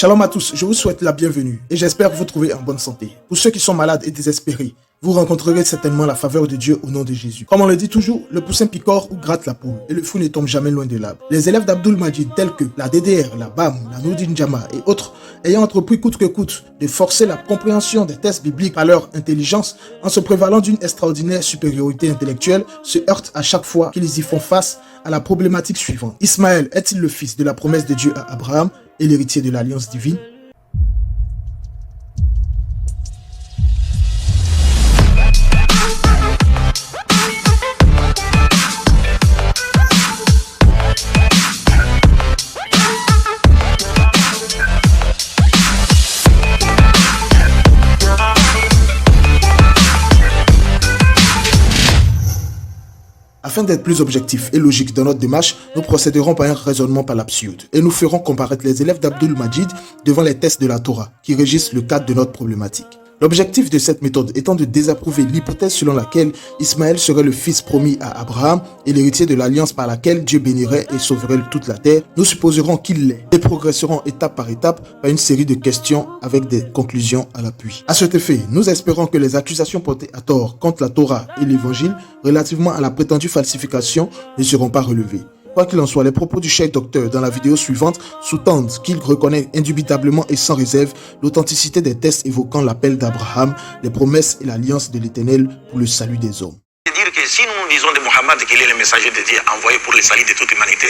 Shalom à tous, je vous souhaite la bienvenue et j'espère vous trouver en bonne santé. Pour ceux qui sont malades et désespérés, vous rencontrerez certainement la faveur de Dieu au nom de Jésus. Comme on le dit toujours, le poussin picore ou gratte la poule et le fruit ne tombe jamais loin de l'arbre. Les élèves d'Abdul Majid tels que la DDR, la BAM, la Nourdine Jama et autres ayant entrepris coûte que coûte de forcer la compréhension des textes bibliques par leur intelligence en se prévalant d'une extraordinaire supériorité intellectuelle se heurtent à chaque fois qu'ils y font face à la problématique suivante. Ismaël est-il le fils de la promesse de Dieu à Abraham et l'héritier de l'alliance divine? Afin d'être plus objectifs et logiques dans notre démarche, nous procéderons par un raisonnement par l'absurde et nous ferons comparaître les élèves d'Abdul Majid devant les textes de la Torah qui régissent le cadre de notre problématique. L'objectif de cette méthode étant de désapprouver l'hypothèse selon laquelle Ismaël serait le fils promis à Abraham et l'héritier de l'alliance par laquelle Dieu bénirait et sauverait toute la terre, nous supposerons qu'il l'est et progresserons étape par étape par une série de questions avec des conclusions à l'appui. À cet effet, nous espérons que les accusations portées à tort contre la Torah et l'évangile relativement à la prétendue falsification ne seront pas relevées. Quoi qu'il en soit, les propos du Cheikh Docteur dans la vidéo suivante sous-tendent qu'il reconnaît indubitablement et sans réserve l'authenticité des textes évoquant l'appel d'Abraham, les promesses et l'alliance de l'Éternel pour le salut des hommes. C'est-à-dire que si nous disons de Mohammed qu'il est le messager de Dieu envoyé pour le salut de toute l'humanité,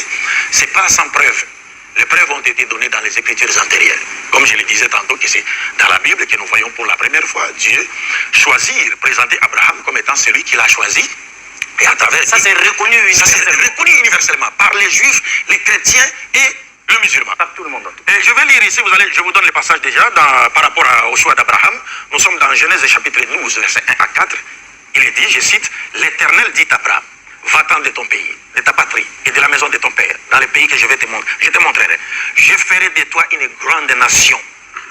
c'est pas sans preuve. Les preuves ont été données dans les Écritures antérieures. Comme je le disais tantôt, que c'est dans la Bible que nous voyons pour la première fois Dieu choisir, présenter Abraham comme étant celui qu'il a choisi. Et à travers ça, c'est reconnu universellement par les juifs, les chrétiens et le musulman. Par tout le monde. Et je vais lire ici, je vous donne le passage déjà par rapport au choix d'Abraham. Nous sommes dans Genèse chapitre 12, versets 1 à 4. Il est dit, je cite, l'Éternel dit à Abraham, va-t'en de ton pays, de ta patrie et de la maison de ton père, dans le pays que je vais te montrer. Je te montrerai. Je ferai de toi une grande nation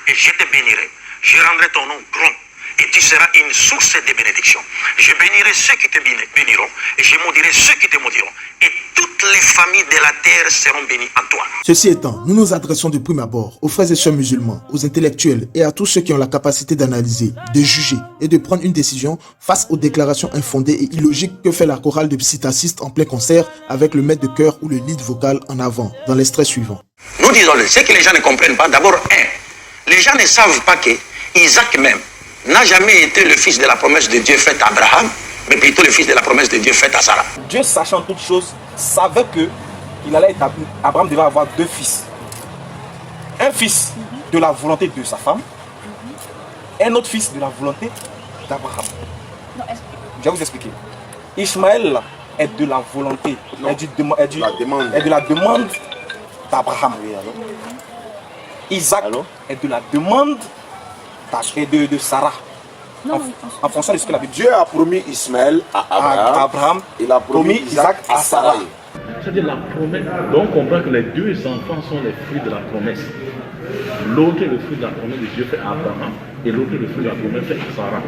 et je te bénirai. Je rendrai ton nom grand. Et tu seras une source de bénédiction. Je bénirai ceux qui te béniront, et je maudirai ceux qui te maudiront. Et toutes les familles de la terre seront bénies en toi. Ceci étant, nous nous adressons de prime abord aux frères et sœurs musulmans, aux intellectuels et à tous ceux qui ont la capacité d'analyser, de juger et de prendre une décision face aux déclarations infondées et illogiques que fait la chorale de psittacistes en plein concert avec le maître de chœur ou le lead vocal en avant, dans l'extrait suivant. Nous disons-le, ce que les gens ne comprennent pas, d'abord, les gens ne savent pas que Isaac même n'a jamais été le fils de la promesse de Dieu faite à Abraham, mais plutôt le fils de la promesse de Dieu faite à Sarah. Dieu, sachant toutes choses, savait que Abraham devait avoir deux fils. Un fils de la volonté de sa femme, un autre fils de la volonté d'Abraham. Je vais vous expliquer. Ishmaël est de la volonté, est de la demande d'Abraham. Isaac est de la demande de Sarah. En fonction de ce que la Bible dit. Dieu a promis Ismaël à Abraham, il a promis Isaac à Sarah. C'est-à-dire la promesse. Donc on comprend que les deux enfants sont les fruits de la promesse. L'autre est le fruit de la promesse de Dieu fait à Abraham et l'autre est le fruit de la promesse fait à Sarah.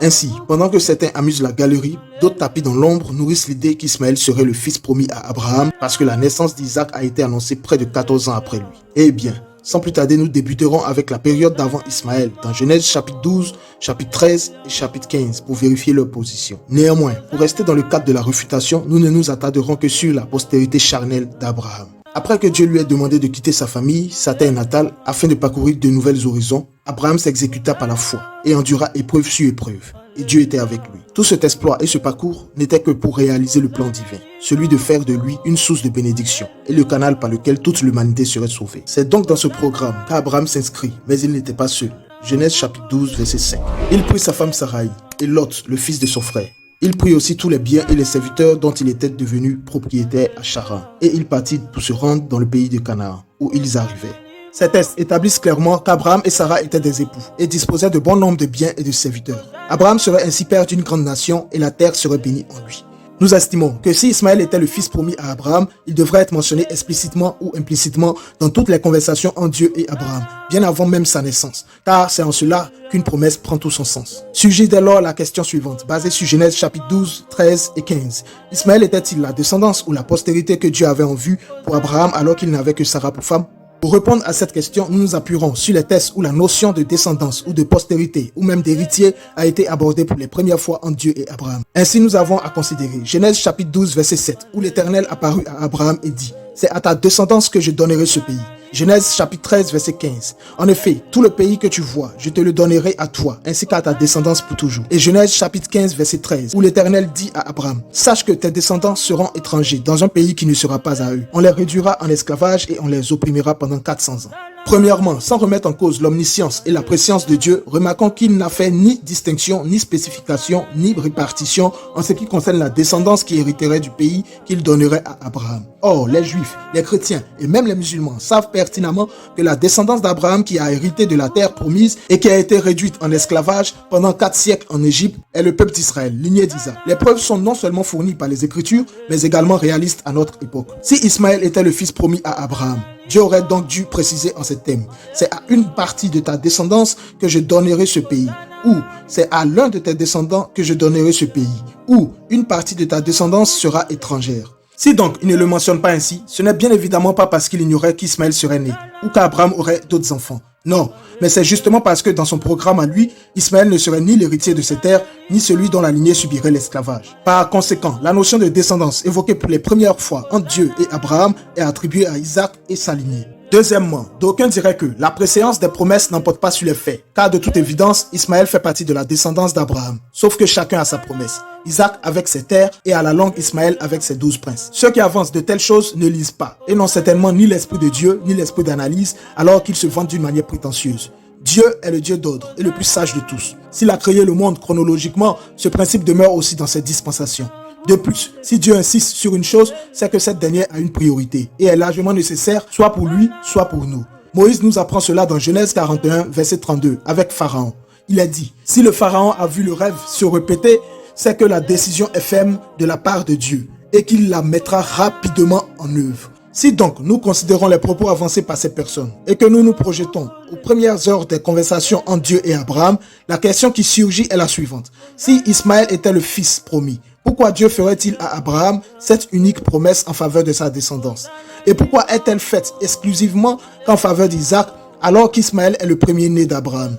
Ainsi, pendant que certains amusent la galerie, d'autres tapis dans l'ombre nourrissent l'idée qu'Ismaël serait le fils promis à Abraham parce que la naissance d'Isaac a été annoncée près de 14 ans après lui. Eh bien, sans plus tarder, nous débuterons avec la période d'avant Ismaël, dans Genèse chapitre 12, chapitre 13 et chapitre 15, pour vérifier leur position. Néanmoins, pour rester dans le cadre de la réfutation, nous ne nous attarderons que sur la postérité charnelle d'Abraham. Après que Dieu lui ait demandé de quitter sa famille, sa terre natale, afin de parcourir de nouvelles horizons, Abraham s'exécuta par la foi et endura épreuve sur épreuve. Et Dieu était avec lui. Tout cet exploit et ce parcours n'était que pour réaliser le plan divin, celui de faire de lui une source de bénédiction et le canal par lequel toute l'humanité serait sauvée. C'est donc dans ce programme qu'Abraham s'inscrit, mais il n'était pas seul. Genèse chapitre 12, verset 5. Il prit sa femme Sarai et Lot, le fils de son frère. Il prit aussi tous les biens et les serviteurs dont il était devenu propriétaire à Charan. Et il partit pour se rendre dans le pays de Canaan, où ils arrivaient. Ces textes établissent clairement qu'Abraham et Sarah étaient des époux et disposaient de bon nombre de biens et de serviteurs. Abraham serait ainsi père d'une grande nation et la terre serait bénie en lui. Nous estimons que si Ismaël était le fils promis à Abraham, il devrait être mentionné explicitement ou implicitement dans toutes les conversations entre Dieu et Abraham, bien avant même sa naissance, car c'est en cela qu'une promesse prend tout son sens. Surgit dès lors la question suivante, basée sur Genèse chapitre 12, 13 et 15. Ismaël était-il la descendance ou la postérité que Dieu avait en vue pour Abraham alors qu'il n'avait que Sarah pour femme? Pour répondre à cette question, nous nous appuierons sur les textes où la notion de descendance ou de postérité ou même d'héritier a été abordée pour les premières fois entre Dieu et Abraham. Ainsi, nous avons à considérer Genèse chapitre 12 verset 7 où l'Éternel apparut à Abraham et dit « C'est à ta descendance que je donnerai ce pays ». Genèse chapitre 13 verset 15. En effet, tout le pays que tu vois, je te le donnerai à toi, ainsi qu'à ta descendance pour toujours. Et Genèse chapitre 15 verset 13, où l'Éternel dit à Abraham, sache que tes descendants seront étrangers dans un pays qui ne sera pas à eux. On les réduira en esclavage et on les opprimera pendant 400 ans. Premièrement, sans remettre en cause l'omniscience et la préscience de Dieu, remarquons qu'il n'a fait ni distinction, ni spécification, ni répartition en ce qui concerne la descendance qui hériterait du pays qu'il donnerait à Abraham. Or, les Juifs, les chrétiens et même les musulmans savent pertinemment que la descendance d'Abraham qui a hérité de la terre promise et qui a été réduite en esclavage pendant 4 siècles en Égypte est le peuple d'Israël, lignée d'Isaac. Les preuves sont non seulement fournies par les Écritures, mais également réalistes à notre époque. Si Ismaël était le fils promis à Abraham, Dieu aurait donc dû préciser en ces termes, c'est à une partie de ta descendance que je donnerai ce pays, ou c'est à l'un de tes descendants que je donnerai ce pays, ou une partie de ta descendance sera étrangère. Si donc il ne le mentionne pas ainsi, ce n'est bien évidemment pas parce qu'il ignorait qu'Ismaël serait né, ou qu'Abraham aurait d'autres enfants. Non, mais c'est justement parce que dans son programme à lui, Ismaël ne serait ni l'héritier de ses terres, ni celui dont la lignée subirait l'esclavage. Par conséquent, la notion de descendance évoquée pour les premières fois entre Dieu et Abraham est attribuée à Isaac et sa lignée. Deuxièmement, d'aucuns diraient que la préséance des promesses n'emporte pas sur les faits, car de toute évidence, Ismaël fait partie de la descendance d'Abraham, sauf que chacun a sa promesse. Isaac avec ses terres et à la longue Ismaël avec ses 12 princes. Ceux qui avancent de telles choses ne lisent pas et n'ont certainement ni l'esprit de Dieu ni l'esprit d'analyse alors qu'ils se vantent d'une manière prétentieuse. Dieu est le Dieu d'ordre et le plus sage de tous. S'il a créé le monde chronologiquement, ce principe demeure aussi dans cette dispensation. De plus, si Dieu insiste sur une chose, c'est que cette dernière a une priorité et est largement nécessaire soit pour lui, soit pour nous. Moïse nous apprend cela dans Genèse 41, verset 32, avec Pharaon. Il est dit, si le Pharaon a vu le rêve se répéter, c'est que la décision est ferme de la part de Dieu et qu'il la mettra rapidement en œuvre. Si donc nous considérons les propos avancés par ces personnes et que nous nous projetons aux premières heures des conversations entre Dieu et Abraham, la question qui surgit est la suivante. Si Ismaël était le fils promis, pourquoi Dieu ferait-il à Abraham cette unique promesse en faveur de sa descendance? Et pourquoi est-elle faite exclusivement qu'en faveur d'Isaac alors qu'Ismaël est le premier-né d'Abraham?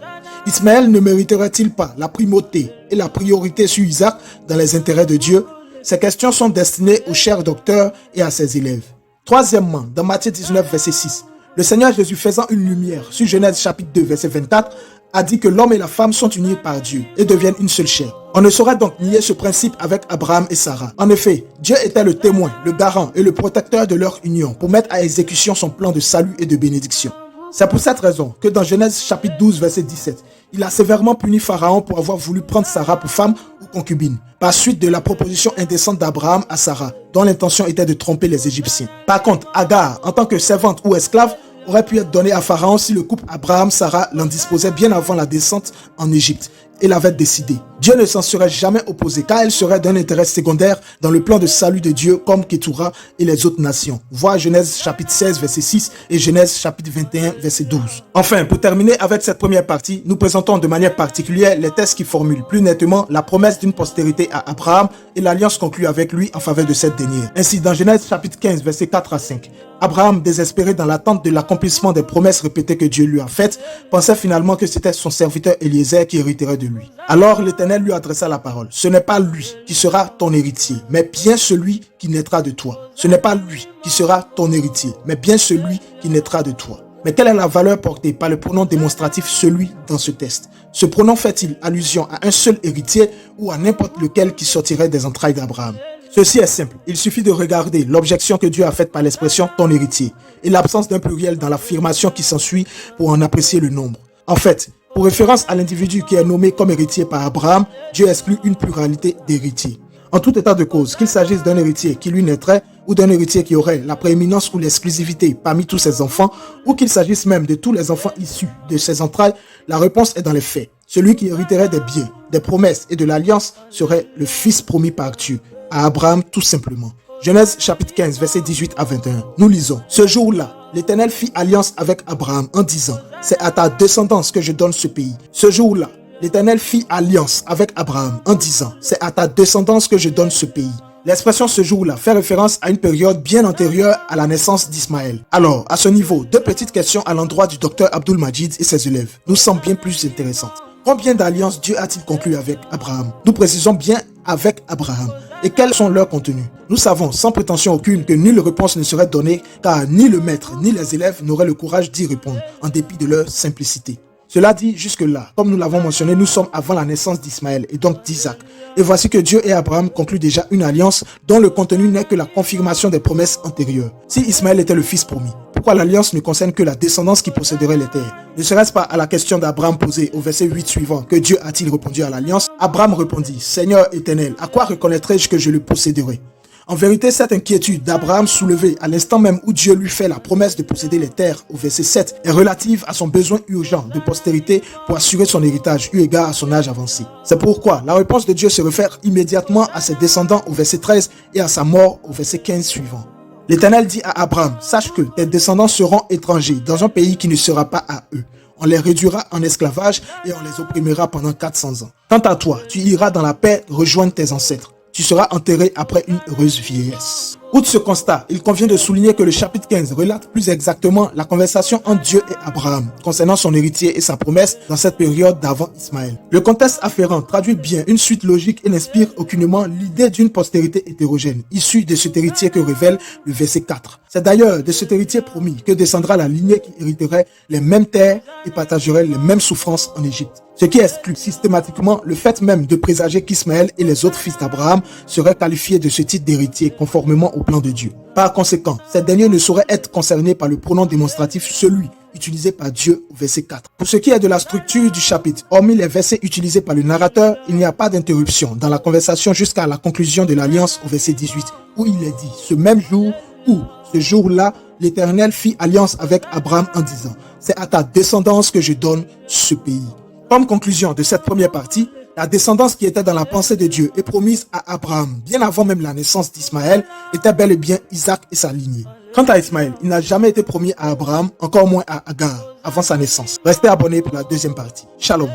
Ismaël ne mériterait-il pas la primauté et la priorité sur Isaac dans les intérêts de Dieu? Ces questions sont destinées au cher docteur et à ses élèves. Troisièmement, dans Matthieu 19, verset 6, le Seigneur Jésus faisant une lumière sur Genèse chapitre 2, verset 24, a dit que l'homme et la femme sont unis par Dieu et deviennent une seule chair. On ne saurait donc nier ce principe avec Abraham et Sarah. En effet, Dieu était le témoin, le garant et le protecteur de leur union pour mettre à exécution son plan de salut et de bénédiction. C'est pour cette raison que dans Genèse chapitre 12, verset 17, il a sévèrement puni Pharaon pour avoir voulu prendre Sarah pour femme ou concubine, par suite de la proposition indécente d'Abraham à Sarah, dont l'intention était de tromper les Égyptiens. Par contre, Agar, en tant que servante ou esclave, aurait pu être donnée à Pharaon si le couple Abraham-Sarah l'en disposait bien avant la descente en Égypte et l'avait décidé. Dieu ne s'en serait jamais opposé car elle serait d'un intérêt secondaire dans le plan de salut de Dieu comme Ketura et les autres nations. Voir Genèse chapitre 16 verset 6 et Genèse chapitre 21 verset 12. Enfin, pour terminer avec cette première partie, nous présentons de manière particulière les textes qui formulent plus nettement la promesse d'une postérité à Abraham et l'alliance conclue avec lui en faveur de cette dernière. Ainsi, dans Genèse chapitre 15 verset 4 à 5, Abraham, désespéré dans l'attente de l'accomplissement des promesses répétées que Dieu lui a faites, pensait finalement que c'était son serviteur Eliezer qui hériterait de lui. Alors l'Éternel lui adressa la parole. Ce n'est pas lui qui sera ton héritier, mais bien celui qui naîtra de toi. Ce n'est pas lui qui sera ton héritier, mais bien celui qui naîtra de toi. Mais quelle est la valeur portée par le pronom démonstratif celui dans ce texte? Ce pronom fait-il allusion à un seul héritier ou à n'importe lequel qui sortirait des entrailles d'Abraham? Ceci est simple, il suffit de regarder l'objection que Dieu a faite par l'expression « ton héritier » et l'absence d'un pluriel dans l'affirmation qui s'ensuit pour en apprécier le nombre. En fait, pour référence à l'individu qui est nommé comme héritier par Abraham, Dieu exclut une pluralité d'héritiers. En tout état de cause, qu'il s'agisse d'un héritier qui lui naîtrait ou d'un héritier qui aurait la prééminence ou l'exclusivité parmi tous ses enfants, ou qu'il s'agisse même de tous les enfants issus de ses entrailles, la réponse est dans les faits. Celui qui hériterait des biens, des promesses et de l'alliance serait le fils promis par Dieu, à Abraham tout simplement. Genèse chapitre 15, versets 18 à 21. Nous lisons. Ce jour-là, l'Éternel fit alliance avec Abraham en disant, c'est à ta descendance que je donne ce pays. Ce jour-là, l'Éternel fit alliance avec Abraham en disant, c'est à ta descendance que je donne ce pays. L'expression ce jour-là fait référence à une période bien antérieure à la naissance d'Ismaël. Alors, à ce niveau, deux petites questions à l'endroit du docteur Abdul Majid et ses élèves nous semblent bien plus intéressantes. Combien d'alliances Dieu a-t-il conclu avec Abraham? Nous précisons bien avec Abraham. Et quels sont leurs contenus? Nous savons sans prétention aucune que nulle réponse ne serait donnée car ni le maître ni les élèves n'auraient le courage d'y répondre en dépit de leur simplicité. Cela dit, jusque-là, comme nous l'avons mentionné, nous sommes avant la naissance d'Ismaël et donc d'Isaac. Et voici que Dieu et Abraham concluent déjà une alliance dont le contenu n'est que la confirmation des promesses antérieures. Si Ismaël était le fils promis, pourquoi l'alliance ne concerne que la descendance qui posséderait les terres? Ne serait-ce pas à la question d'Abraham posée au verset 8 suivant que Dieu a-t-il répondu à l'alliance? Abraham répondit, Seigneur éternel, à quoi reconnaîtrai-je que je le posséderai? En vérité, cette inquiétude d'Abraham soulevée à l'instant même où Dieu lui fait la promesse de posséder les terres au verset 7 est relative à son besoin urgent de postérité pour assurer son héritage eu égard à son âge avancé. C'est pourquoi la réponse de Dieu se réfère immédiatement à ses descendants au verset 13 et à sa mort au verset 15 suivant. L'Éternel dit à Abraham, sache que tes descendants seront étrangers dans un pays qui ne sera pas à eux. On les réduira en esclavage et on les opprimera pendant 400 ans. Quant à toi, tu iras dans la paix rejoindre tes ancêtres. Tu seras enterré après une heureuse vieillesse. Outre ce constat, il convient de souligner que le chapitre 15 relate plus exactement la conversation entre Dieu et Abraham concernant son héritier et sa promesse dans cette période d'avant Ismaël. Le contexte afférent traduit bien une suite logique et n'inspire aucunement l'idée d'une postérité hétérogène, issue de cet héritier que révèle le verset 4. C'est d'ailleurs de cet héritier promis que descendra la lignée qui hériterait les mêmes terres et partagerait les mêmes souffrances en Égypte. Ce qui exclut systématiquement le fait même de présager qu'Ismaël et les autres fils d'Abraham seraient qualifiés de ce titre d'héritier conformément au plan de Dieu. Par conséquent, ces derniers ne sauraient être concernés par le pronom démonstratif celui utilisé par Dieu au verset 4. Pour ce qui est de la structure du chapitre, hormis les versets utilisés par le narrateur, il n'y a pas d'interruption dans la conversation jusqu'à la conclusion de l'alliance au verset 18, où il est dit, ce même jour où, ce jour-là, l'Éternel fit alliance avec Abraham en disant, c'est à ta descendance que je donne ce pays. Comme conclusion de cette première partie, la descendance qui était dans la pensée de Dieu et promise à Abraham bien avant même la naissance d'Ismaël était bel et bien Isaac et sa lignée. Quant à Ismaël, il n'a jamais été promis à Abraham, encore moins à Agar, avant sa naissance. Restez abonnés pour la deuxième partie. Shalom.